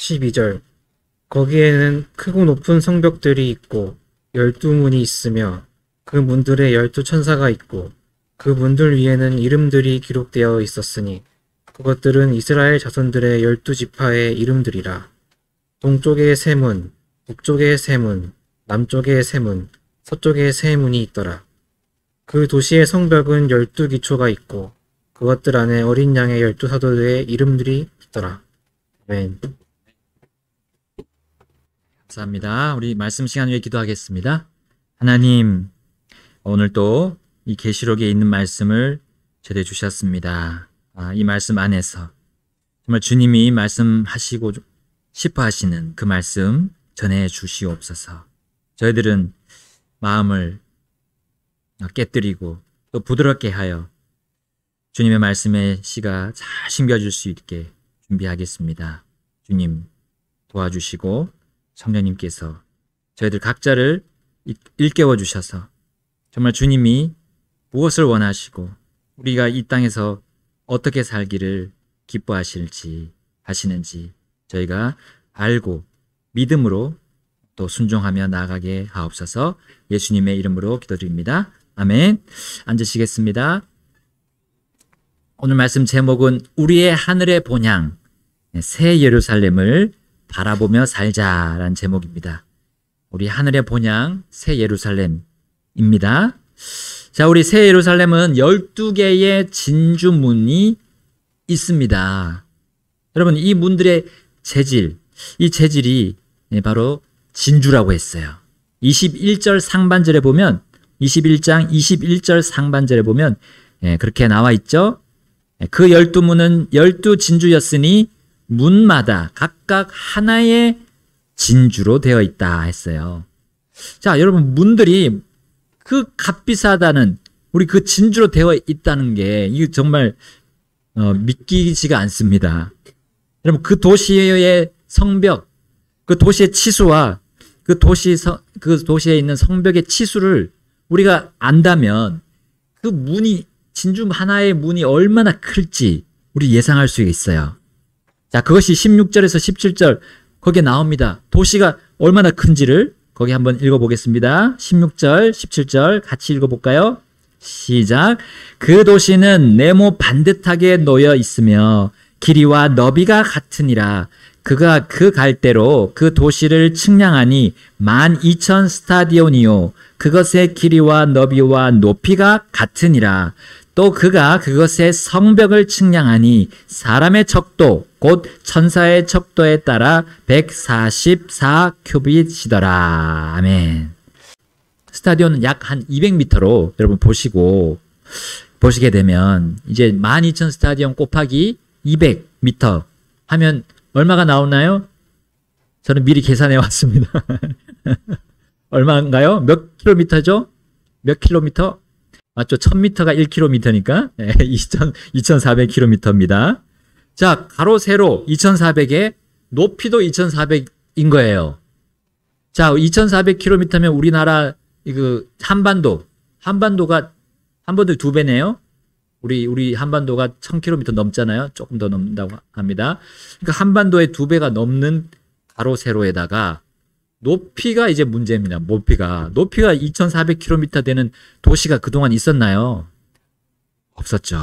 12절. 거기에는 크고 높은 성벽들이 있고 12문이 있으며 그 문들에 12천사가 있고 그 문들 위에는 이름들이 기록되어 있었으니 그것들은 이스라엘 자손들의 12지파의 이름들이라. 동쪽에 세 문, 북쪽에 세 문, 남쪽에 세 문, 서쪽에 세 문이 있더라. 그 도시의 성벽은 12기초가 있고 그것들 안에 어린 양의 12사도들의 이름들이 있더라. 아멘. 감사합니다. 우리 말씀 시간 위에 기도하겠습니다. 하나님, 오늘 또 이 계시록에 있는 말씀을 제대로 주셨습니다. 이 말씀 안에서 정말 주님이 말씀하시고 싶어 하시는 그 말씀 전해 주시옵소서. 저희들은 마음을 깨뜨리고 또 부드럽게 하여 주님의 말씀의 씨가 잘 심겨줄 수 있게 준비하겠습니다. 주님 도와주시고 성령님께서 저희들 각자를 일깨워 주셔서 정말 주님이 무엇을 원하시고 우리가 이 땅에서 어떻게 살기를 기뻐하실지 하시는지 저희가 알고 믿음으로 또 순종하며 나아가게 하옵소서. 예수님의 이름으로 기도드립니다. 아멘. 앉으시겠습니다. 오늘 말씀 제목은 우리의 하늘의 본향 새 예루살렘을 바라보며 살자라는 제목입니다. 우리 하늘의 본향 새 예루살렘입니다. 자, 우리 새 예루살렘은 12개의 진주문이 있습니다. 여러분, 이 문들의 재질, 이 재질이 바로 진주라고 했어요. 21절 상반절에 보면 21장 21절 상반절에 보면 그렇게 나와 있죠. 그 12문은 12진주였으니 문마다 각각 하나의 진주로 되어 있다 했어요. 자, 여러분, 문들이 그 값비싸다는 우리 그 진주로 되어 있다는 게 이거 정말 믿기지가 않습니다. 여러분, 그 도시의 성벽, 그 도시의 치수와 그 도시에 있는 성벽의 치수를 우리가 안다면 그 문이 진주 하나의 문이 얼마나 클지 우리 예상할 수 있어요. 자, 그것이 16절에서 17절 거기에 나옵니다. 도시가 얼마나 큰지를 거기 한번 읽어보겠습니다. 16절, 17절 같이 읽어볼까요? 시작. 그 도시는 네모 반듯하게 놓여 있으며 길이와 너비가 같으니라. 그가 그 갈대로 그 도시를 측량하니 12,000 스타디온이요. 그것의 길이와 너비와 높이가 같으니라. 또 그가 그것의 성벽을 측량하니 사람의 척도 곧 천사의 척도에 따라 144 큐빗이더라. 아멘. 스타디온은 약 한 200m로 여러분 보시게 되면 이제 12,000 스타디온 곱하기 200m 하면 얼마가 나오나요? 저는 미리 계산해 왔습니다. 얼마인가요? 몇 킬로미터죠? 몇 킬로미터? 맞죠? 1000m가 1km니까 2400km입니다. 자, 가로 세로 2400에 높이도 2400인 거예요. 자, 2400km면 우리나라 한반도가 2배네요. 우리 한반도가 1000km 넘잖아요. 조금 더 넘는다고 합니다. 그러니까 한반도의 2배가 넘는 가로 세로에다가 높이가 이제 문제입니다. 높이가 2400km 되는 도시가 그동안 있었나요? 없었죠.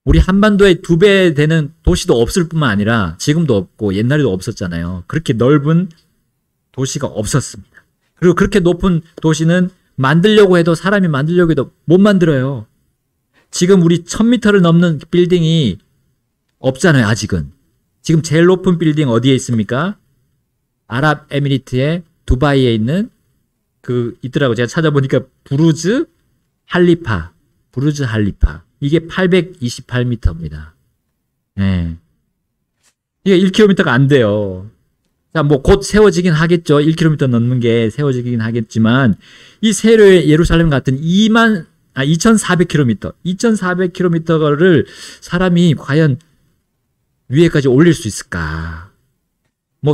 우리 한반도의 2배 되는 도시도 없을 뿐만 아니라 지금도 없고 옛날에도 없었잖아요. 그렇게 넓은 도시가 없었습니다. 그리고 그렇게 높은 도시는 사람이 만들려고 해도 못 만들어요. 지금 우리 1000m를 넘는 빌딩이 없잖아요, 아직은. 지금 제일 높은 빌딩 어디에 있습니까? 아랍에미리트의 두바이에 있는 있더라고. 제가 찾아보니까 부르즈 할리파. 이게 828m입니다. 네. 이게 1km가 안 돼요. 자, 곧 세워지긴 하겠죠. 1km 넘는 게 세워지긴 하겠지만, 이 세례 예루살렘 같은 2400km, 2400km를 사람이 과연 위에까지 올릴 수 있을까?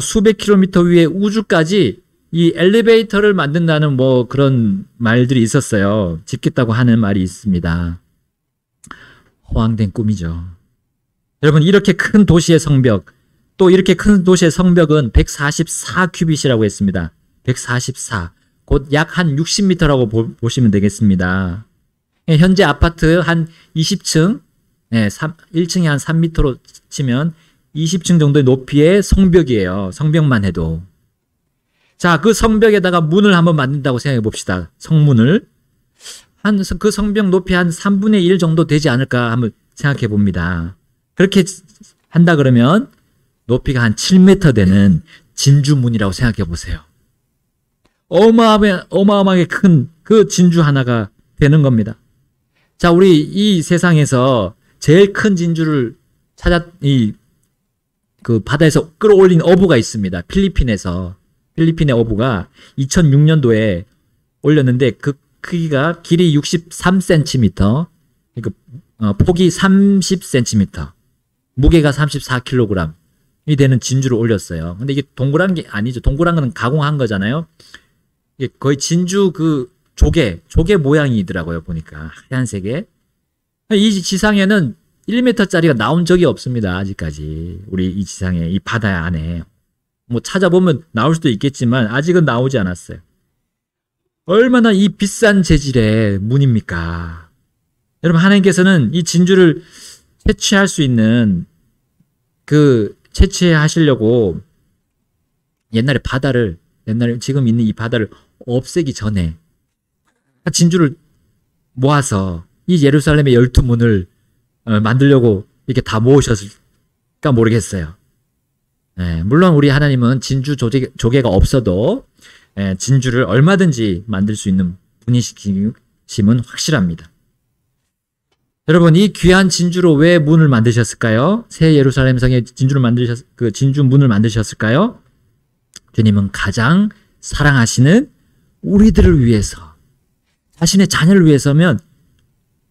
수백 킬로미터 위에 우주까지 이 엘리베이터를 만든다는 그런 말들이 있었어요. 짓겠다고 하는 말이 있습니다. 허황된 꿈이죠. 여러분, 이렇게 큰 도시의 성벽, 또 이렇게 큰 도시의 성벽은 144큐빗이라고 했습니다. 144. 곧 약 한 60m라고 보시면 되겠습니다. 현재 아파트 한 20층, 1층이 한 3m로 치면 20층 정도의 높이의 성벽이에요. 성벽만 해도. 자, 그 성벽에다가 문을 한번 만든다고 생각해 봅시다. 성문을. 그 성벽 높이 한 3분의 1 정도 되지 않을까 한번 생각해 봅니다. 그렇게 한다 그러면 높이가 한 7m 되는 진주문이라고 생각해 보세요. 어마어마하게 큰 그 진주 하나가 되는 겁니다. 자, 우리 이 세상에서 제일 큰 진주를 그 바다에서 끌어올린 어부가 있습니다. 필리핀의 어부가 2006년도에 올렸는데 그 크기가 길이 63cm, 폭이 30cm, 무게가 34kg이 되는 진주를 올렸어요. 근데 이게 동그란 게 아니죠. 동그란 거는 가공한 거잖아요. 이게 거의 진주 그 조개 모양이더라고요. 보니까 하얀색에. 이 지상에는 1m짜리가 나온 적이 없습니다. 아직까지. 우리 이 지상에, 이 바다 안에. 뭐 찾아보면 나올 수도 있겠지만 아직은 나오지 않았어요. 얼마나 이 비싼 재질의 문입니까? 여러분, 하나님께서는 이 진주를 채취할 수 있는 채취하시려고 옛날에 지금 있는 이 바다를 없애기 전에 진주를 모아서 이 예루살렘의 12문을 만들려고 이렇게 다 모으셨을까 모르겠어요. 물론 우리 하나님은 진주 조개가 없어도 진주를 얼마든지 만들 수 있는 분이심은 확실합니다. 여러분, 이 귀한 진주로 왜 문을 만드셨을까요? 새 예루살렘 성에 진주 문을 만드셨을까요? 주님은 가장 사랑하시는 우리들을 위해서, 자신의 자녀를 위해서면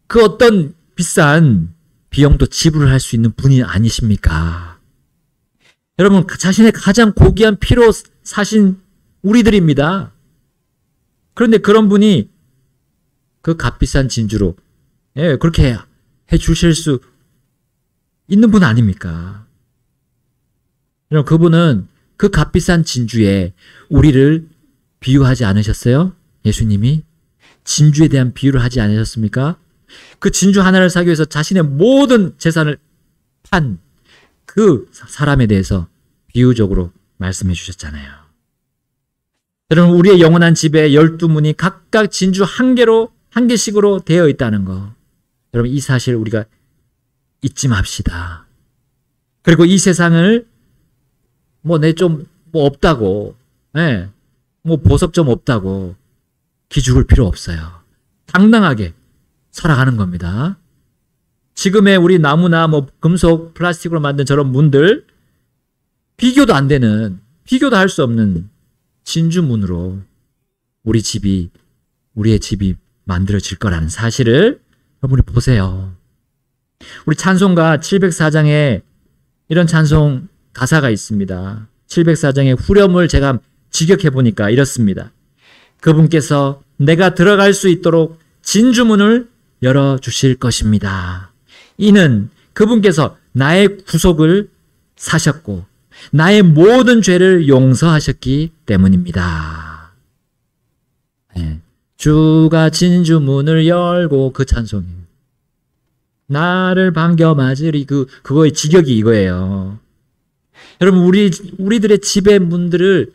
그 어떤 비싼 비용도 지불을 할 수 있는 분이 아니십니까? 여러분, 자신의 가장 고귀한 피로 사신 우리들입니다. 그런데 그런 분이 그 값비싼 진주로 그렇게 해 주실 수 있는 분 아닙니까? 여러분, 그분은 그 값비싼 진주에 우리를 비유하지 않으셨어요? 예수님이 진주에 대한 비유를 하지 않으셨습니까? 그 진주 하나를 사기 위해서 자신의 모든 재산을 판 그 사람에 대해서 비유적으로 말씀해 주셨잖아요. 여러분, 우리의 영원한 집에 12문이 각각 진주 한 개씩으로 되어 있다는 거. 여러분, 이 사실 우리가 잊지 맙시다. 그리고 이 세상을 없다고, 보석 좀 없다고 기죽을 필요 없어요. 당당하게 살아가는 겁니다. 지금의 우리 나무나 금속, 플라스틱으로 만든 저런 문들, 비교도 안 되는, 비교도 할 수 없는 진주문으로 우리의 집이 만들어질 거라는 사실을 여러분이 보세요. 우리 찬송가 704장에 이런 찬송 가사가 있습니다. 704장의 후렴을 제가 직역해 보니까 이렇습니다. 그분께서 내가 들어갈 수 있도록 진주문을 열어주실 것입니다. 이는 그분께서 나의 구속을 사셨고 나의 모든 죄를 용서하셨기 때문입니다. 주가 진주문을 열고, 그 찬송이에요. 나를 반겨 맞으리, 그거의 직역이 이거예요. 여러분, 우리들의 집의 문들을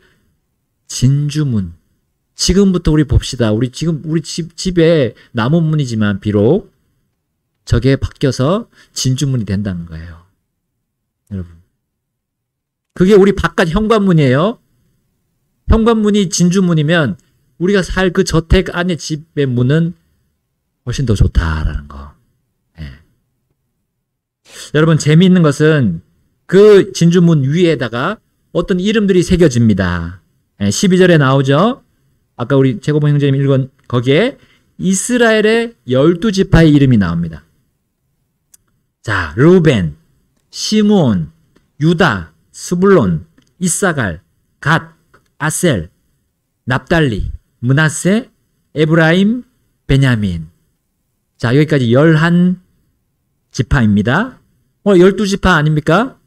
진주문, 지금부터 우리 봅시다. 우리 집에 나무 문이지만 비록 저게 바뀌어서 진주문이 된다는 거예요. 여러분, 그게 우리 바깥 현관문이에요. 현관문이 진주문이면 우리가 살 그 저택 안의 집의 문은 훨씬 더 좋다라는 거. 여러분, 재미있는 것은 그 진주문 위에다가 어떤 이름들이 새겨집니다. 12절에 나오죠. 아까 우리 제고봉 형제님 읽은 거기에 이스라엘의 12지파의 이름이 나옵니다. 자, 르우벤, 시므온, 유다, 스불론, 이사갈, 갓, 아셀, 납달리, 므낫세, 에브라임, 베냐민. 자, 여기까지 11지파입니다. 12지파 아닙니까?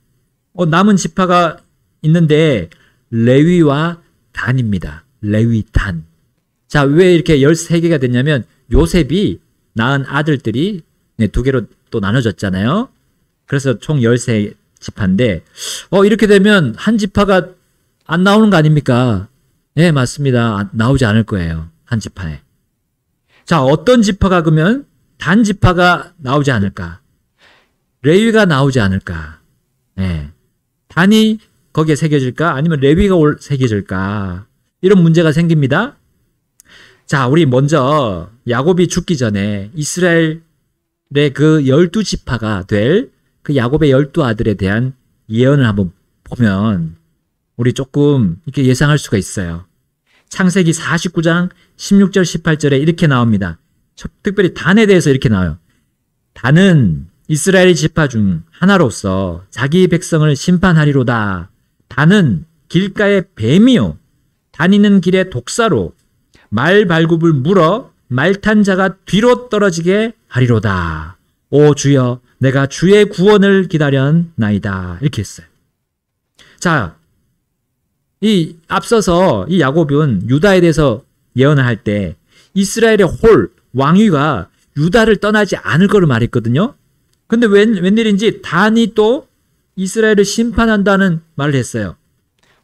남은 지파가 있는데 레위와 단입니다. 레위 단. 자, 왜 이렇게 13개가 됐냐면 요셉이 낳은 아들들이 2개로 또 나눠졌잖아요. 그래서 총 13지파인데 이렇게 되면 한 지파가 안 나오는 거 아닙니까? 네, 맞습니다. 나오지 않을 거예요. 한 지파에. 자, 어떤 지파가 그러면 단 지파가 나오지 않을까? 레위가 나오지 않을까? 네. 단이 거기에 새겨질까? 아니면 레위가 새겨질까? 이런 문제가 생깁니다. 자, 우리 먼저 야곱이 죽기 전에 이스라엘의 그 12지파가 될 그 야곱의 12아들에 대한 예언을 한번 보면 우리 조금 이렇게 예상할 수가 있어요. 창세기 49장 16절 18절에 이렇게 나옵니다. 특별히 단에 대해서 이렇게 나와요. 단은 이스라엘 지파 중 하나로서 자기 백성을 심판하리로다. 단은 길가의 뱀이요 다니는 길의 독사로 말 발굽을 물어 말탄 자가 뒤로 떨어지게 하리로다. 오 주여, 내가 주의 구원을 기다렸나이다. 이렇게 했어요. 자, 이 앞서서 이 야곱은 유다에 대해서 예언을 할 때 이스라엘의 홀 왕위가 유다를 떠나지 않을 거를 말했거든요. 근데 웬일인지 단이 또 이스라엘을 심판한다는 말을 했어요.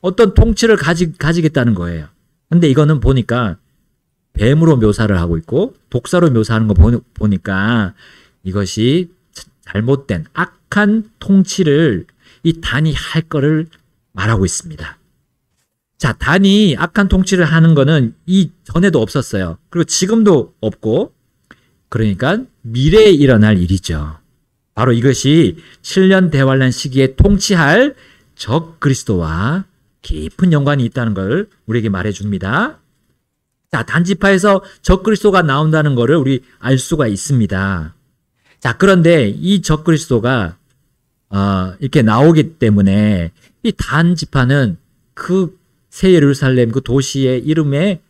어떤 통치를 가지겠다는 거예요. 근데 이거는 보니까 뱀으로 묘사를 하고 있고 독사로 묘사하는 거 보니까 이것이 잘못된 악한 통치를 이 단이 할 거를 말하고 있습니다. 자, 단이 악한 통치를 하는 거는 이 전에도 없었어요. 그리고 지금도 없고, 그러니까 미래에 일어날 일이죠. 바로 이것이 7년 대환란 시기에 통치할 적 그리스도와 깊은 연관이 있다는 걸 우리에게 말해줍니다. 자, 단지파에서 적 그리스도가 나온다는 것을 우리 알 수가 있습니다. 자, 그런데 이 적 그리스도가 이렇게 나오기 때문에 이 단지파는 그 새 예루살렘 그 도시의 이름에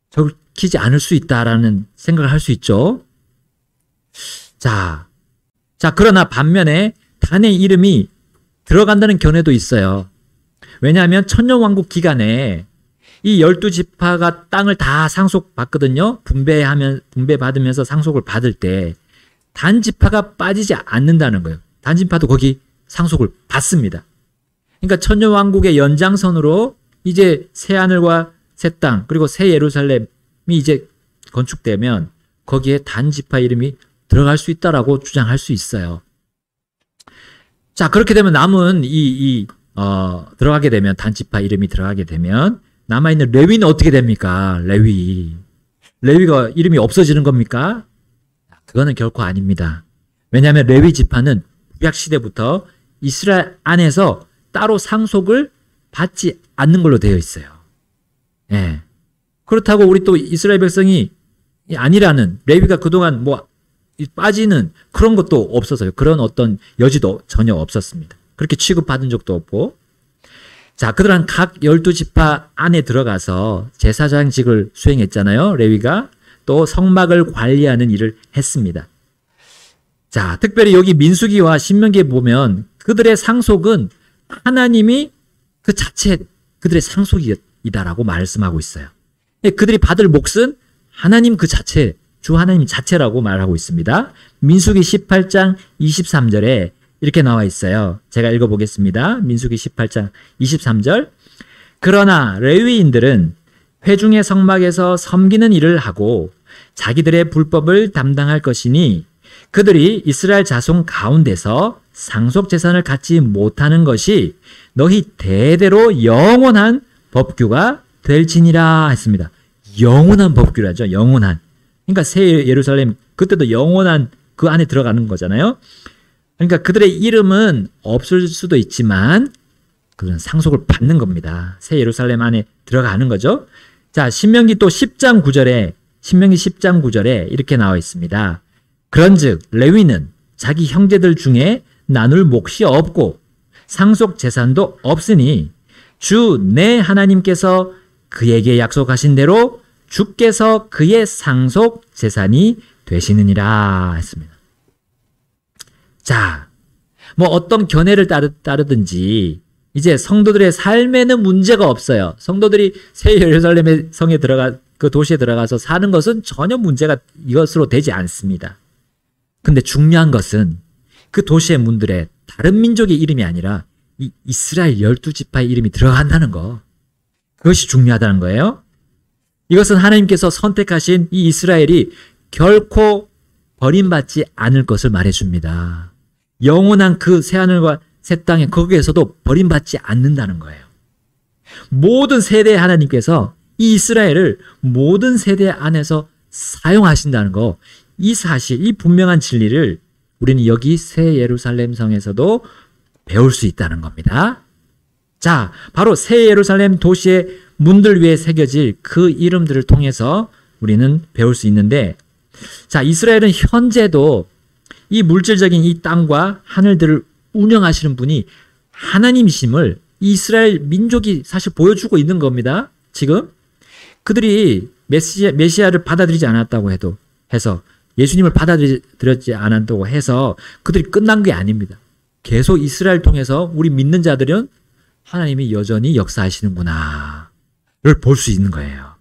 적히지 않을 수 있다라는 생각을 할 수 있죠. 자, 그러나 반면에 단의 이름이 들어간다는 견해도 있어요. 왜냐하면 천년왕국 기간에 이 12지파가 땅을 다 상속받거든요. 분배받으면서 상속을 받을 때 단지파가 빠지지 않는다는 거예요. 단지파도 거기 상속을 받습니다. 그러니까 천년왕국의 연장선으로 이제 새 하늘과 새 땅 그리고 새 예루살렘이 이제 건축되면 거기에 단지파 이름이 들어갈 수 있다라고 주장할 수 있어요. 자, 그렇게 되면 남은 들어가게 되면 단지파 이름이 들어가게 되면 남아있는 레위는 어떻게 됩니까? 레위가 이름이 없어지는 겁니까? 그거는 결코 아닙니다. 왜냐하면 레위 지파는 구약 시대부터 이스라엘 안에서 따로 상속을 받지 않는 걸로 되어 있어요. 예. 그렇다고 우리 또 이스라엘 백성이 아니라는 레위가 그동안 빠지는 그런 것도 없어서요. 그런 어떤 여지도 전혀 없었습니다. 그렇게 취급받은 적도 없고. 자, 그들은 각 12지파 안에 들어가서 제사장직을 수행했잖아요. 레위가 또 성막을 관리하는 일을 했습니다. 자, 특별히 여기 민수기와 신명기에 보면 그들의 상속은 하나님이 그 자체 그들의 상속이다라고 말씀하고 있어요. 그들이 받을 몫은 하나님 그 자체, 주 하나님 자체라고 말하고 있습니다. 민수기 18장 23절에 이렇게 나와 있어요. 제가 읽어보겠습니다. 민수기 18장 23절. 그러나 레위인들은 회중의 성막에서 섬기는 일을 하고 자기들의 불법을 담당할 것이니 그들이 이스라엘 자손 가운데서 상속 재산을 갖지 못하는 것이 너희 대대로 영원한 법규가 될지니라 했습니다. 영원한 법규라죠. 영원한. 그러니까 새 예루살렘 그때도 영원한 그 안에 들어가는 거잖아요. 그러니까 그들의 이름은 없을 수도 있지만 그건 상속을 받는 겁니다. 새 예루살렘 안에 들어가는 거죠. 자, 신명기 또 10장 9절에 이렇게 나와 있습니다. 그런즉 레위는 자기 형제들 중에 나눌 몫이 없고 상속 재산도 없으니 주 내 하나님께서 그에게 약속하신 대로 주께서 그의 상속 재산이 되시느니라 했습니다. 자, 뭐 어떤 견해를 따르든지 이제 성도들의 삶에는 문제가 없어요. 성도들이 새 예루살렘의 성에 그 도시에 들어가서 사는 것은 전혀 문제가 이것으로 되지 않습니다. 근데 중요한 것은 그 도시의 문들에 다른 민족의 이름이 아니라 이 이스라엘 12지파의 이름이 들어간다는 거. 그것이 중요하다는 거예요. 이것은 하나님께서 선택하신 이 이스라엘이 결코 버림받지 않을 것을 말해줍니다. 영원한 그 새하늘과 새 땅에 거기에서도 버림받지 않는다는 거예요. 모든 세대의 하나님께서 이 이스라엘을 모든 세대 안에서 사용하신다는 거, 이 사실, 이 분명한 진리를 우리는 여기 새 예루살렘 성에서도 배울 수 있다는 겁니다. 자, 바로 새 예루살렘 도시의 문들 위에 새겨질 그 이름들을 통해서 우리는 배울 수 있는데, 자, 이스라엘은 현재도 이 물질적인 이 땅과 하늘들을 운영하시는 분이 하나님이심을 이스라엘 민족이 사실 보여주고 있는 겁니다. 지금 그들이 메시아를 받아들이지 않았다고 해서 예수님을 받아들였지 않았다고 해서 그들이 끝난 게 아닙니다. 계속 이스라엘 통해서 우리 믿는 자들은 하나님이 여전히 역사하시는구나를 볼 수 있는 거예요.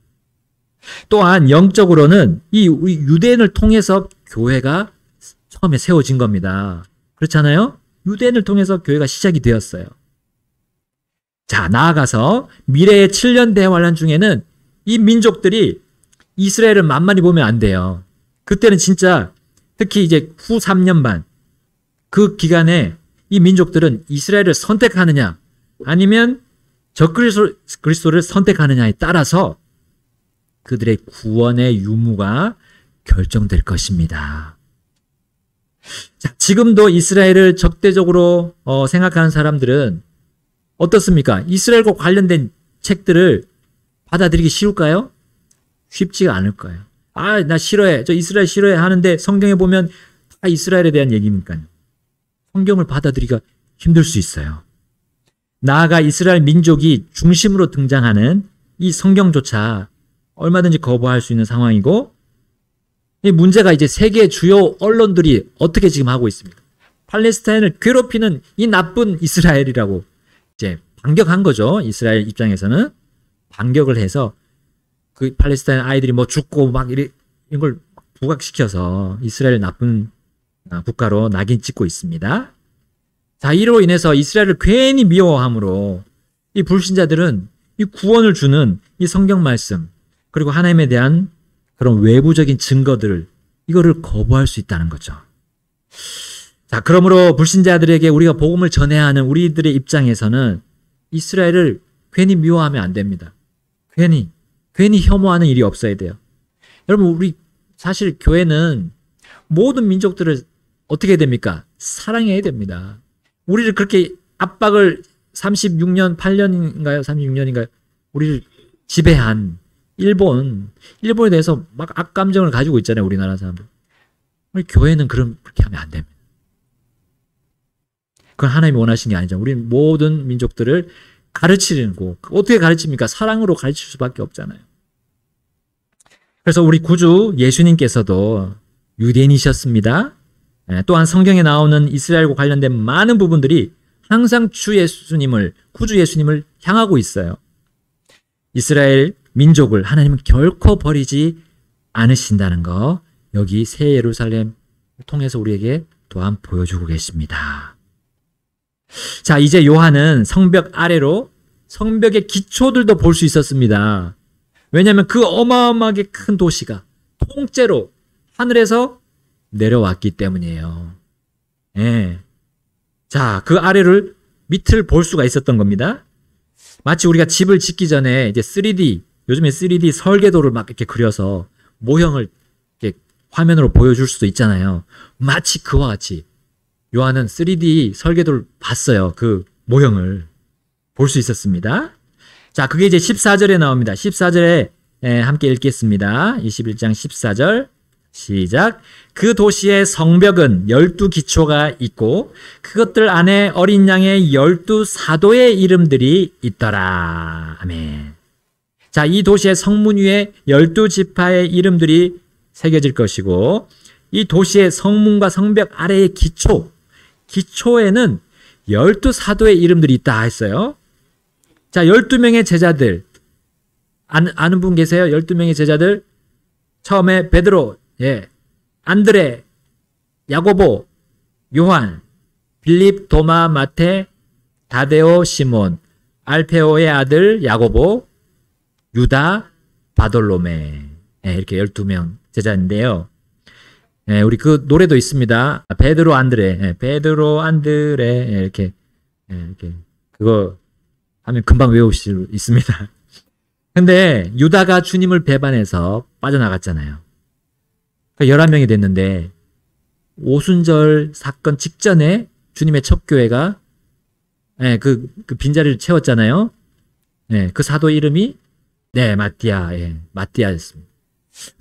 또한 영적으로는 이 우리 유대인을 통해서 교회가 처음에 세워진 겁니다. 그렇잖아요? 유대인을 통해서 교회가 시작이 되었어요. 자, 나아가서 미래의 7년 대환란 중에는 이 민족들이 이스라엘을 만만히 보면 안 돼요. 그때는 진짜 특히 이제 후 3년 반 그 기간에 이 민족들은 이스라엘을 선택하느냐 아니면 적그리스도를 선택하느냐에 따라서 그들의 구원의 유무가 결정될 것입니다. 자, 지금도 이스라엘을 적대적으로 생각하는 사람들은 어떻습니까? 이스라엘과 관련된 책들을 받아들이기 쉬울까요? 쉽지가 않을 거예요. 아, 나 싫어해. 저 이스라엘 싫어해 하는데 성경에 보면 다 이스라엘에 대한 얘기니까요. 성경을 받아들이기가 힘들 수 있어요. 나아가 이스라엘 민족이 중심으로 등장하는 이 성경조차 얼마든지 거부할 수 있는 상황이고, 이 문제가 이제 세계 주요 언론들이 어떻게 지금 하고 있습니까? 팔레스타인을 괴롭히는 이 나쁜 이스라엘이라고 이제 반격한 거죠. 이스라엘 입장에서는 반격을 해서 그 팔레스타인 아이들이 뭐 죽고 막 이런 걸 부각시켜서 이스라엘 나쁜 국가로 낙인 찍고 있습니다. 자, 이로 인해서 이스라엘을 괜히 미워함으로 이 불신자들은 이 구원을 주는 이 성경 말씀 그리고 하나님에 대한 그런 외부적인 증거들 이거를 거부할 수 있다는 거죠. 자, 그러므로 불신자들에게 우리가 복음을 전해야 하는 우리들의 입장에서는 이스라엘을 괜히 미워하면 안 됩니다. 괜히 혐오하는 일이 없어야 돼요. 여러분, 우리 사실 교회는 모든 민족들을 어떻게 해야 됩니까? 사랑해야 됩니다. 우리를 그렇게 압박을 36년, 8년인가요? 36년인가요? 우리를 지배한 일본에 대해서 막 악감정을 가지고 있잖아요, 우리나라 사람들. 우리 교회는 그렇게 하면 안 됩니다. 그건 하나님이 원하신 게 아니죠. 우리는 모든 민족들을 가르치고, 어떻게 가르칩니까? 사랑으로 가르칠 수밖에 없잖아요. 그래서 우리 구주 예수님께서도 유대인이셨습니다. 또한 성경에 나오는 이스라엘과 관련된 많은 부분들이 항상 구주 예수님을 향하고 있어요. 이스라엘 민족을 하나님은 결코 버리지 않으신다는 거, 여기 새 예루살렘을 통해서 우리에게 또한 보여주고 계십니다. 자, 이제 요한은 성벽 아래로 성벽의 기초들도 볼 수 있었습니다. 왜냐하면 그 어마어마하게 큰 도시가 통째로 하늘에서 내려왔기 때문이에요. 예. 자, 그 아래를 밑을 볼 수가 있었던 겁니다. 마치 우리가 집을 짓기 전에 이제 3D, 요즘에 3D 설계도를 막 이렇게 그려서 모형을 이렇게 화면으로 보여줄 수도 있잖아요. 마치 그와 같이 요한은 3D 설계도를 봤어요. 그 모형을 볼 수 있었습니다. 자, 그게 이제 14절에 나옵니다. 14절에 함께 읽겠습니다. 21장 14절 시작. 그 도시의 성벽은 12기초가 있고 그것들 안에 어린 양의 12사도의 이름들이 있더라. 아멘. 자, 이 도시의 성문 위에 12지파의 이름들이 새겨질 것이고, 이 도시의 성문과 성벽 아래의 기초, 기초에는 12사도의 이름들이 있다 했어요. 자, 12명의 제자들. 아는 분 계세요? 12명의 제자들. 처음에 베드로, 안드레, 야고보, 요한, 빌립, 도마, 마테, 다데오, 시몬, 알페오의 아들 야고보, 유다, 바돌로메. 이렇게 12명 제자인데요. 우리 그 노래도 있습니다. 베드로 안드레, 베드로 안드레, 이렇게 그거 하면 금방 외우실 수 있습니다. 근데 유다가 주님을 배반해서 빠져나갔잖아요. 11명이 됐는데 오순절 사건 직전에 주님의 첫 교회가 그 빈자리를 채웠잖아요. 그 사도 이름이 마띠아, 마띠아였습니다.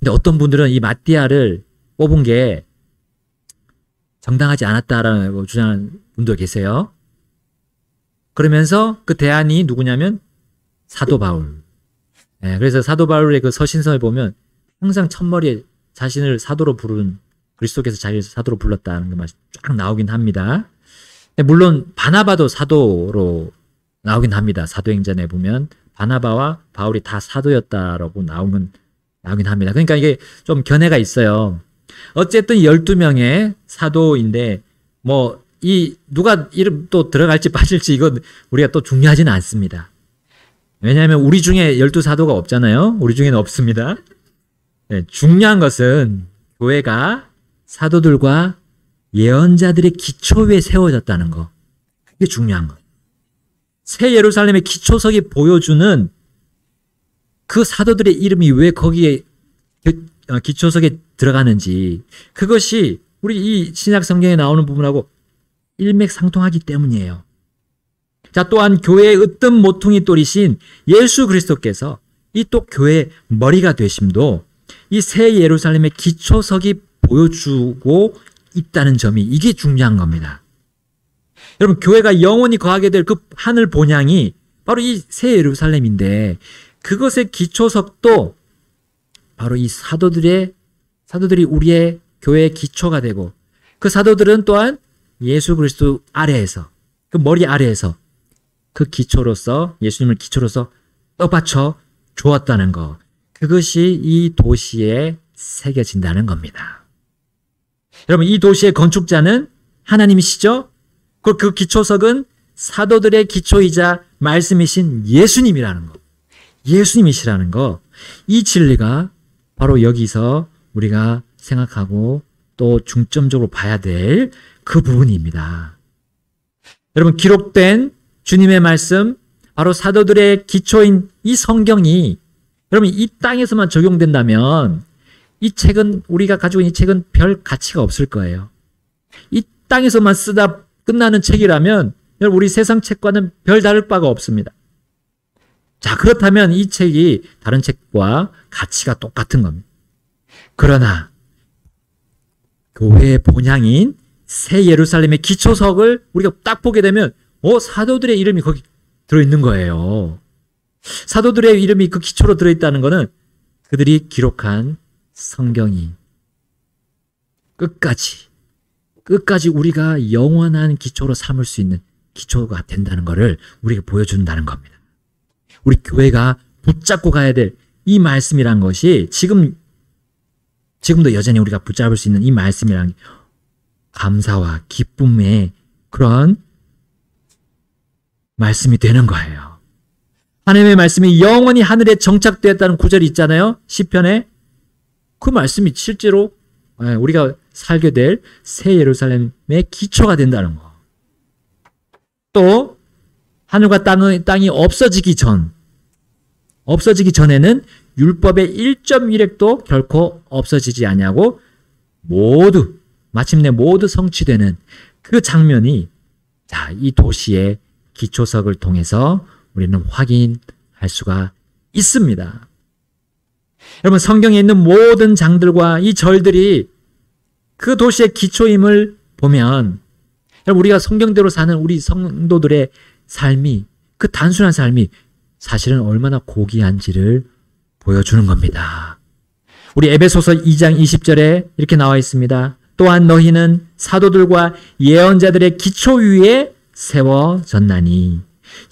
근데 어떤 분들은 이 마띠아를 뽑은 게 정당하지 않았다라고 주장하는 분도 계세요. 그러면서 그 대안이 누구냐면 사도 바울. 그래서 사도 바울의 그 서신서에 보면 항상 첫머리에 자신을 사도로 부르는, 그리스도께서 자기를 사도로 불렀다는 게 쫙 나오긴 합니다. 물론 바나바도 사도로 나오긴 합니다. 사도행전에 보면 바나바와 바울이 다 사도였다라고 나오긴 합니다. 그러니까 이게 좀 견해가 있어요. 어쨌든 12명의 사도인데 누가 이름 또 들어갈지 빠질지 이건 우리가 또 중요하지는 않습니다. 왜냐하면 우리 중에 12사도가 없잖아요. 우리 중에는 없습니다. 중요한 것은 교회가 사도들과 예언자들의 기초 위에 세워졌다는 거. 그게 중요한 거. 새 예루살렘의 기초석이 보여주는 그 사도들의 이름이 왜 거기에 기초석에 들어가는지, 그것이 우리 이 신약 성경에 나오는 부분하고 일맥상통하기 때문이에요. 자, 또한 교회의 으뜸 모퉁이 돌이신 예수 그리스도께서 이 또 교회의 머리가 되심도 이 새 예루살렘의 기초석이 보여주고 있다는 점이, 이게 중요한 겁니다. 여러분, 교회가 영원히 거하게 될 그 하늘 본향이 바로 이 새 예루살렘인데, 그것의 기초석도 바로 이 사도들이 우리의 교회의 기초가 되고, 그 사도들은 또한 예수 그리스도 아래에서, 그 머리 아래에서 그 기초로서, 예수님을 기초로서 떠받쳐 주었다는 것. 그것이 이 도시에 새겨진다는 겁니다. 여러분, 이 도시의 건축자는 하나님이시죠? 그 기초석은 사도들의 기초이자 말씀이신 예수님이라는 것. 예수님이시라는 것. 이 진리가 바로 여기서 우리가 생각하고 또 중점적으로 봐야 될 그 부분입니다. 여러분, 기록된 주님의 말씀, 바로 사도들의 기초인 이 성경이 여러분 이 땅에서만 적용된다면 이 책은, 우리가 가지고 있는 이 책은 별 가치가 없을 거예요. 이 땅에서만 쓰다 끝나는 책이라면 여러분 우리 세상 책과는 별 다를 바가 없습니다. 자, 그렇다면 이 책이 다른 책과 가치가 똑같은 겁니다. 그러나 교회의 본향인 새 예루살렘의 기초석을 우리가 딱 보게 되면 사도들의 이름이 거기 들어있는 거예요. 사도들의 이름이 그 기초로 들어있다는 것은 그들이 기록한 성경이 끝까지 우리가 영원한 기초로 삼을 수 있는 기초가 된다는 것을 우리가 보여준다는 겁니다. 우리 교회가 붙잡고 가야 될 이 말씀이란 것이 지금도 여전히 우리가 붙잡을 수 있는 이 말씀이란 감사와 기쁨의 그런 말씀이 되는 거예요. 하나님의 말씀이 영원히 하늘에 정착되었다는 구절이 있잖아요. 시편에. 그 말씀이 실제로 우리가 살게 될 새 예루살렘의 기초가 된다는 거. 또 하늘과 땅이 없어지기 전에는 율법의 1.1획도 결코 없어지지 아니하고 마침내 모두 성취되는 그 장면이 이 도시의 기초석을 통해서 우리는 확인할 수가 있습니다. 여러분, 성경에 있는 모든 장들과 이 절들이 그 도시의 기초임을 보면 여러분 우리가 성경대로 사는 우리 성도들의 삶이, 그 단순한 삶이 사실은 얼마나 고귀한지를 보여주는 겁니다. 우리 에베소서 2장 20절에 이렇게 나와 있습니다. 또한 너희는 사도들과 예언자들의 기초 위에 세워졌나니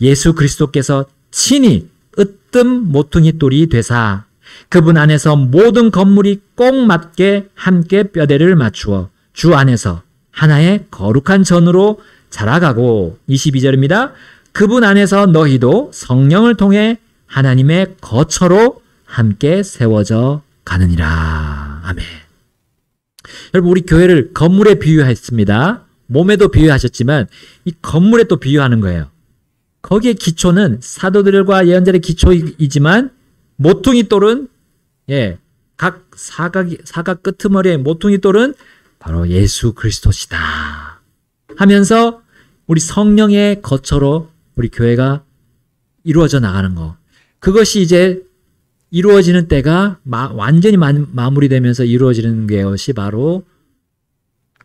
예수 그리스도께서 친히 으뜸 모퉁이 돌이 되사 그분 안에서 모든 건물이 꼭 맞게 함께 뼈대를 맞추어 주 안에서 하나의 거룩한 전으로 자라가고 22절입니다. 그분 안에서 너희도 성령을 통해 하나님의 거처로 함께 세워져 가느니라. 아멘. 여러분 우리 교회를 건물에 비유했습니다. 몸에도 비유하셨지만 이 건물에 또 비유하는 거예요. 거기에 기초는 사도들과 예언자의 기초이지만 모퉁이 돌은 각 사각 끄트머리의 모퉁이 돌은 바로 예수 그리스도시다 하면서 우리 성령의 거처로 우리 교회가 이루어져 나가는 거. 그것이 이제 이루어지는 때가 완전히 마무리되면서 이루어지는 것이 바로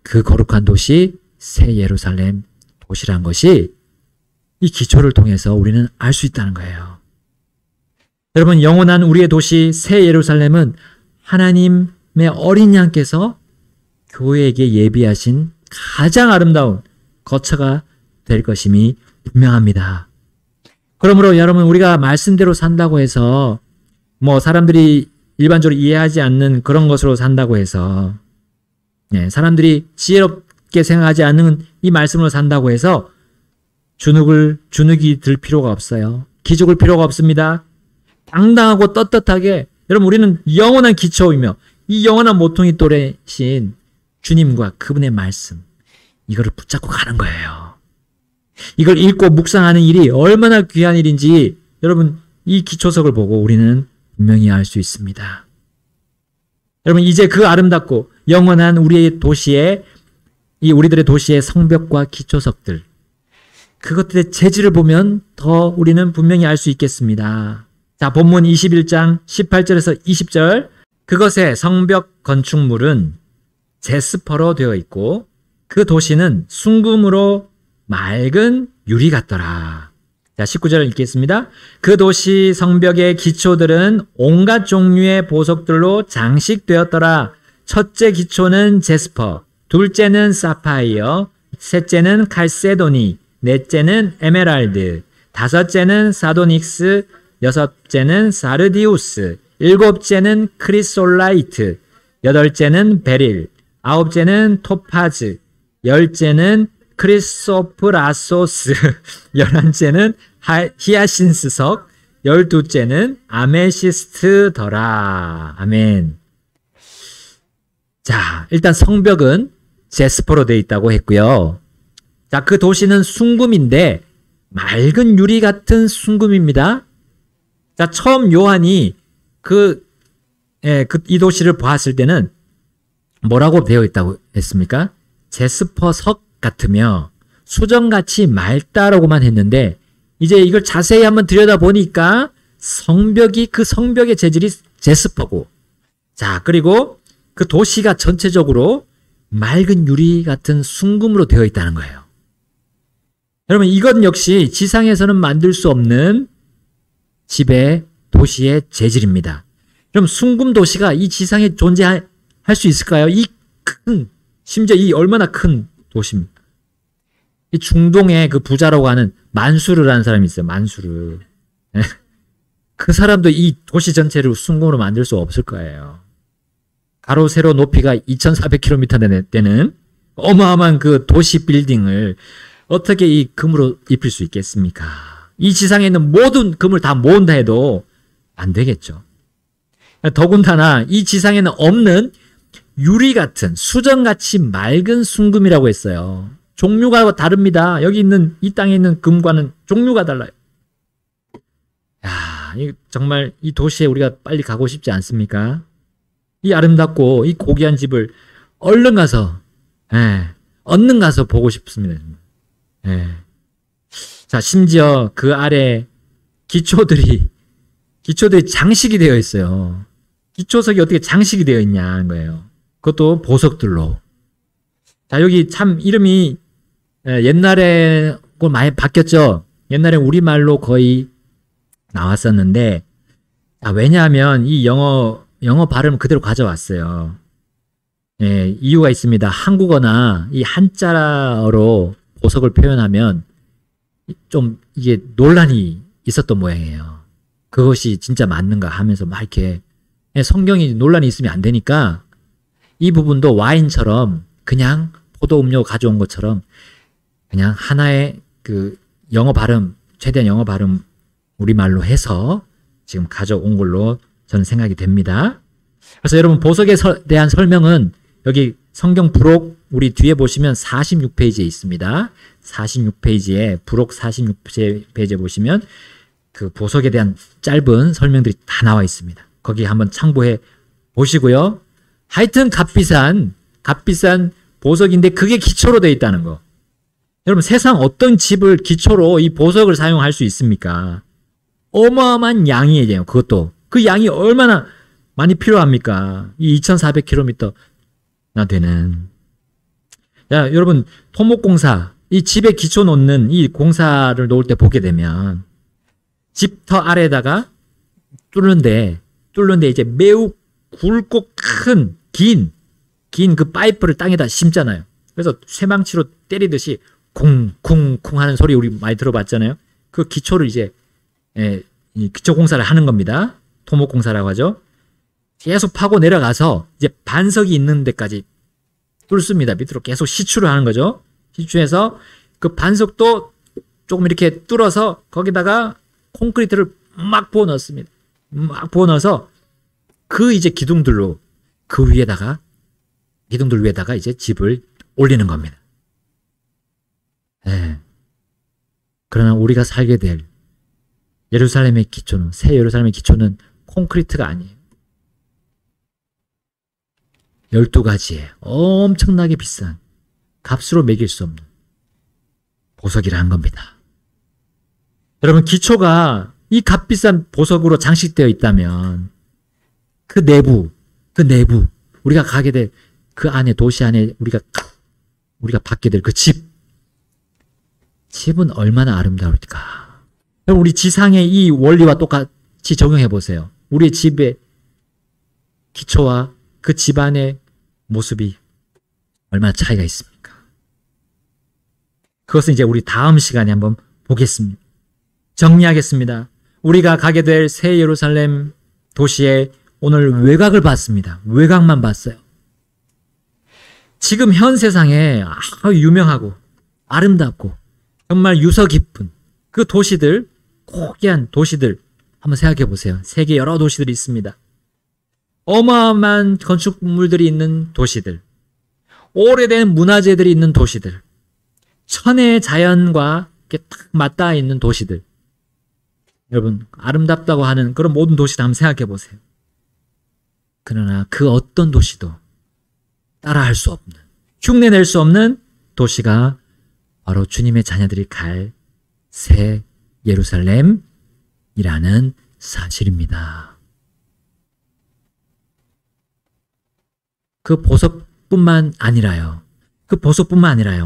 그 거룩한 도시 새 예루살렘 도시란 것이 이 기초를 통해서 우리는 알 수 있다는 거예요. 여러분 영원한 우리의 도시 새 예루살렘은 하나님의 어린 양께서 교회에게 예비하신 가장 아름다운 거처가 될 것임이 분명합니다. 그러므로 여러분 우리가 말씀대로 산다고 해서 사람들이 일반적으로 이해하지 않는 그런 것으로 산다고 해서 사람들이 지혜롭게 생각하지 않는 이 말씀으로 산다고 해서 주눅이 들 필요가 없어요. 기죽을 필요가 없습니다. 당당하고 떳떳하게 여러분 우리는 영원한 기초이며 이 영원한 모퉁이 돌이신 주님과 그분의 말씀 이거를 붙잡고 가는 거예요. 이걸 읽고 묵상하는 일이 얼마나 귀한 일인지 여러분 이 기초석을 보고 우리는 분명히 알 수 있습니다. 여러분 이제 그 아름답고 영원한 우리의 도시의 우리들의 도시의 성벽과 기초석들 그것들의 재질을 보면 더 우리는 분명히 알 수 있겠습니다. 자, 본문 21장 18절에서 20절 그것의 성벽 건축물은 제스퍼로 되어 있고 그 도시는 순금으로 맑은 유리 같더라. 자, 19절 읽겠습니다. 그 도시 성벽의 기초들은 온갖 종류의 보석들로 장식되었더라. 첫째 기초는 제스퍼, 둘째는 사파이어, 셋째는 칼세도니, 넷째는 에메랄드, 다섯째는 사도닉스, 여섯째는 사르디우스, 일곱째는 크리솔라이트, 여덟째는 베릴, 아홉째는 토파즈, 열째는 크리소프라소스, 11째는 히아신스석, 12째는 아메시스트더라. 아멘. 자, 일단 성벽은 제스퍼로 되어 있다고 했고요. 자, 그 도시는 순금인데 맑은 유리 같은 순금입니다. 자, 처음 요한이 이 도시를 보았을 때는 뭐라고 되어 있다고 했습니까? 제스퍼석 같으며 수정같이 맑다라고만 했는데 이제 이걸 자세히 한번 들여다보니까 그 성벽의 재질이 제스퍼고 자, 그리고 그 도시가 전체적으로 맑은 유리 같은 순금으로 되어 있다는 거예요. 여러분 이건 역시 지상에서는 만들 수 없는 집의 도시의 재질입니다. 그럼 순금 도시가 이 지상에 존재할 수 있을까요? 심지어 이 얼마나 큰 도시입니다. 이 중동의 그 부자라고 하는 만수르라는 사람이 있어요. 만수르. 그 사람도 이 도시 전체를 순금으로 만들 수 없을 거예요. 가로 세로 높이가 2400km 되는 어마어마한 그 도시 빌딩을 어떻게 이 금으로 입힐 수 있겠습니까? 이 지상에 있는 모든 금을 다 모은다 해도 안 되겠죠. 더군다나 이 지상에는 없는 유리 같은 수정같이 맑은 순금이라고 했어요. 종류가 다릅니다. 여기 있는 이 땅에 있는 금과는 종류가 달라요. 야, 정말 이 도시에 우리가 빨리 가고 싶지 않습니까? 이 아름답고 이 고귀한 집을 얼른 가서 보고 싶습니다. 자, 심지어 그 아래 기초들이 장식이 되어 있어요. 기초석이 어떻게 장식이 되어 있냐는 거예요. 그것도 보석들로. 자, 여기 참 이름이 옛날에 많이 바뀌었죠. 옛날에 우리말로 거의 나왔었는데 왜냐하면 이 영어 발음 그대로 가져왔어요. 예, 이유가 있습니다. 한국어나 이 한자어로 보석을 표현하면 좀 이게 논란이 있었던 모양이에요. 그것이 진짜 맞는가 하면서 막 이렇게 성경이 논란이 있으면 안 되니까 이 부분도 와인처럼 그냥 포도 음료 가져온 것처럼 그냥 하나의 그 영어 발음, 최대한 영어 발음 우리말로 해서 지금 가져온 걸로 저는 생각이 됩니다. 그래서 여러분 보석에 대한 설명은 여기 성경 부록 우리 뒤에 보시면 46페이지에 있습니다. 46페이지에 부록 46페이지에 보시면 그 보석에 대한 짧은 설명들이 다 나와 있습니다. 거기 한번 참고해 보시고요. 하여튼 값비싼 보석인데 그게 기초로 되어 있다는 거. 여러분 세상 어떤 집을 기초로 이 보석을 사용할 수 있습니까? 어마어마한 양이에요. 그것도 그 양이 얼마나 많이 필요합니까? 이 2400km나 되는. 야, 여러분 토목공사 이 집에 기초 놓는 이 공사를 놓을 때 보게 되면 집터 아래에다가 뚫는데 이제 매우 굵고 큰 긴 그 파이프를 땅에다 심잖아요. 그래서 쇠망치로 때리듯이 쿵쿵쿵 하는 소리 우리 많이 들어봤잖아요. 그 기초를 이제 이 기초 공사를 하는 겁니다. 토목공사라고 하죠. 계속 파고 내려가서 이제 반석이 있는 데까지 뚫습니다. 밑으로 계속 시추를 하는 거죠. 시추해서 그 반석도 조금 이렇게 뚫어서 거기다가 콘크리트를 막 부어 넣습니다. 막 부어 넣어서 그 이제 기둥들 위에다가 이제 집을 올리는 겁니다. 네. 그러나 우리가 살게 될 예루살렘의 기초는, 새 예루살렘의 기초는 콘크리트가 아니에요. 12가지의 엄청나게 비싼 값으로 매길 수 없는 보석이라는 겁니다. 여러분 기초가 이 값비싼 보석으로 장식되어 있다면 그 내부 우리가 가게 될 그 안에 도시 안에 우리가 받게 될 그 집은 얼마나 아름다울까. 우리 지상의 이 원리와 똑같이 적용해 보세요. 우리의 집의 기초와 그 집안의 모습이 얼마나 차이가 있습니까? 그것은 이제 우리 다음 시간에 한번 보겠습니다. 정리하겠습니다. 우리가 가게 될 새 예루살렘 도시의 오늘 외곽을 봤습니다. 외곽만 봤어요. 지금 현 세상에 유명하고 아름답고 정말 유서 깊은 그 도시들, 고귀한 도시들 한번 생각해 보세요. 세계 여러 도시들이 있습니다. 어마어마한 건축물들이 있는 도시들, 오래된 문화재들이 있는 도시들, 천혜의 자연과 이렇게 딱 맞닿아 있는 도시들. 여러분 아름답다고 하는 그런 모든 도시들 한번 생각해 보세요. 그러나 그 어떤 도시도 따라할 수 없는, 흉내낼 수 없는 도시가 바로 주님의 자녀들이 갈 새 예루살렘이라는 사실입니다. 그 보석뿐만 아니라요.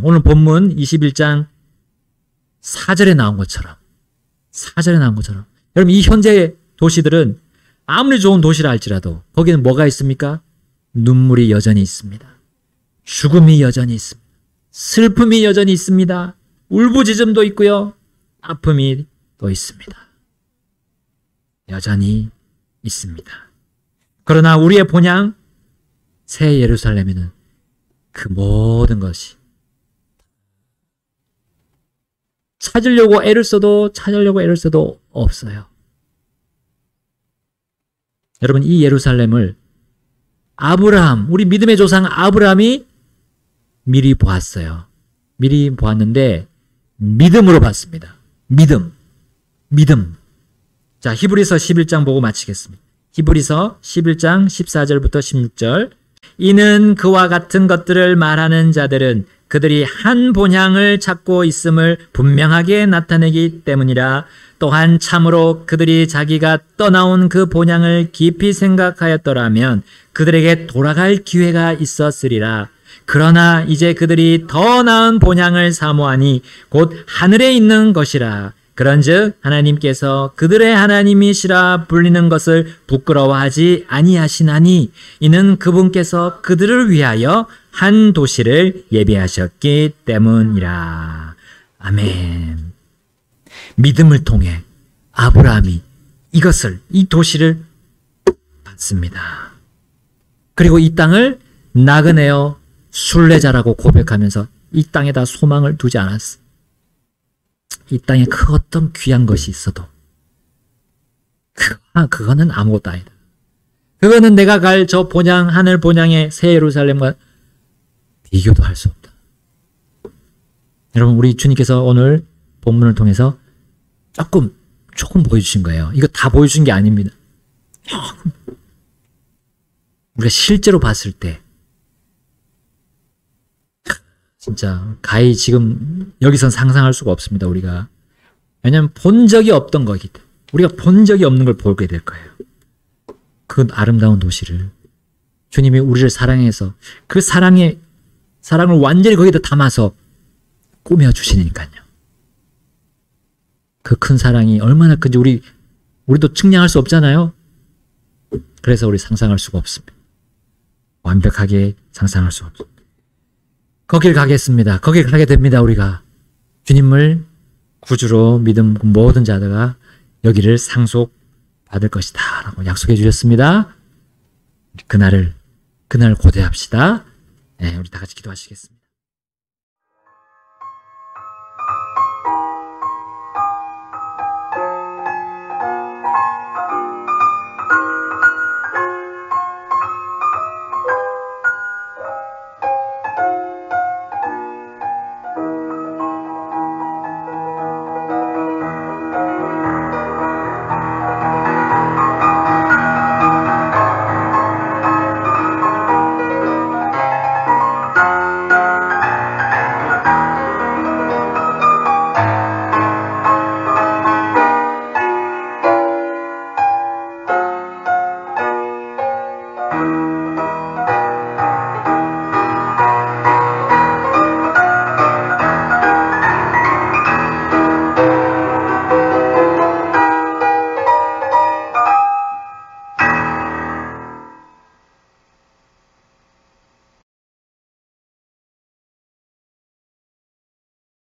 오늘 본문 21장 4절에 나온 것처럼 여러분 이 현재 도시들은 아무리 좋은 도시라 할지라도 거기는 뭐가 있습니까? 눈물이 여전히 있습니다. 죽음이 여전히 있습니다. 슬픔이 여전히 있습니다. 울부짖음도 있고요. 아픔이 또 있습니다. 여전히 있습니다. 그러나 우리의 본향 새 예루살렘에는 그 모든 것이 찾으려고 애를 써도 없어요. 여러분 이 예루살렘을 우리 믿음의 조상 아브라함이 미리 보았어요. 미리 보았는데 믿음으로 봤습니다. 믿음. 자, 히브리서 11장 보고 마치겠습니다. 히브리서 11장 14절부터 16절. 이는 그와 같은 것들을 말하는 자들은 그들이 한 본향을 찾고 있음을 분명하게 나타내기 때문이라. 또한 참으로 그들이 자기가 떠나온 그 본향을 깊이 생각하였더라면 그들에게 돌아갈 기회가 있었으리라. 그러나 이제 그들이 더 나은 본향을 사모하니 곧 하늘에 있는 것이라. 그런즉 하나님께서 그들의 하나님이시라 불리는 것을 부끄러워하지 아니하시나니 이는 그분께서 그들을 위하여 한 도시를 예비하셨기 때문이라. 아멘. 믿음을 통해 아브라함이 이 도시를 받습니다. 그리고 이 땅을 나그네여 순례자라고 고백하면서 이 땅에다 소망을 두지 않았어. 이 땅에 그 어떤 귀한 것이 있어도 그거는 아무것도 아니다. 그거는 내가 갈 저 본향, 하늘 본향의 새 예루살렘과 비교도 할 수 없다. 여러분, 우리 주님께서 오늘 본문을 통해서 조금 보여주신 거예요. 이거 다 보여주신 게 아닙니다. 우리가 실제로 봤을 때 진짜 가히 지금 여기선 상상할 수가 없습니다. 우리가. 왜냐하면 본 적이 없던 거기 때문에 우리가 본 적이 없는 걸 보게 될 거예요. 그 아름다운 도시를 주님이 우리를 사랑해서 그 사랑을 완전히 거기다 담아서 꾸며주시니까요. 그 큰 사랑이 얼마나 큰지 우리도 측량할 수 없잖아요. 그래서 우리 상상할 수가 없습니다. 완벽하게 상상할 수 없습니다. 거길 가겠습니다. 거길 가게 됩니다. 우리가 주님을 구주로 믿은 모든 자들과 여기를 상속받을 것이다 라고 약속해 주셨습니다. 그날 고대합시다. 네, 우리 다 같이 기도하시겠습니다.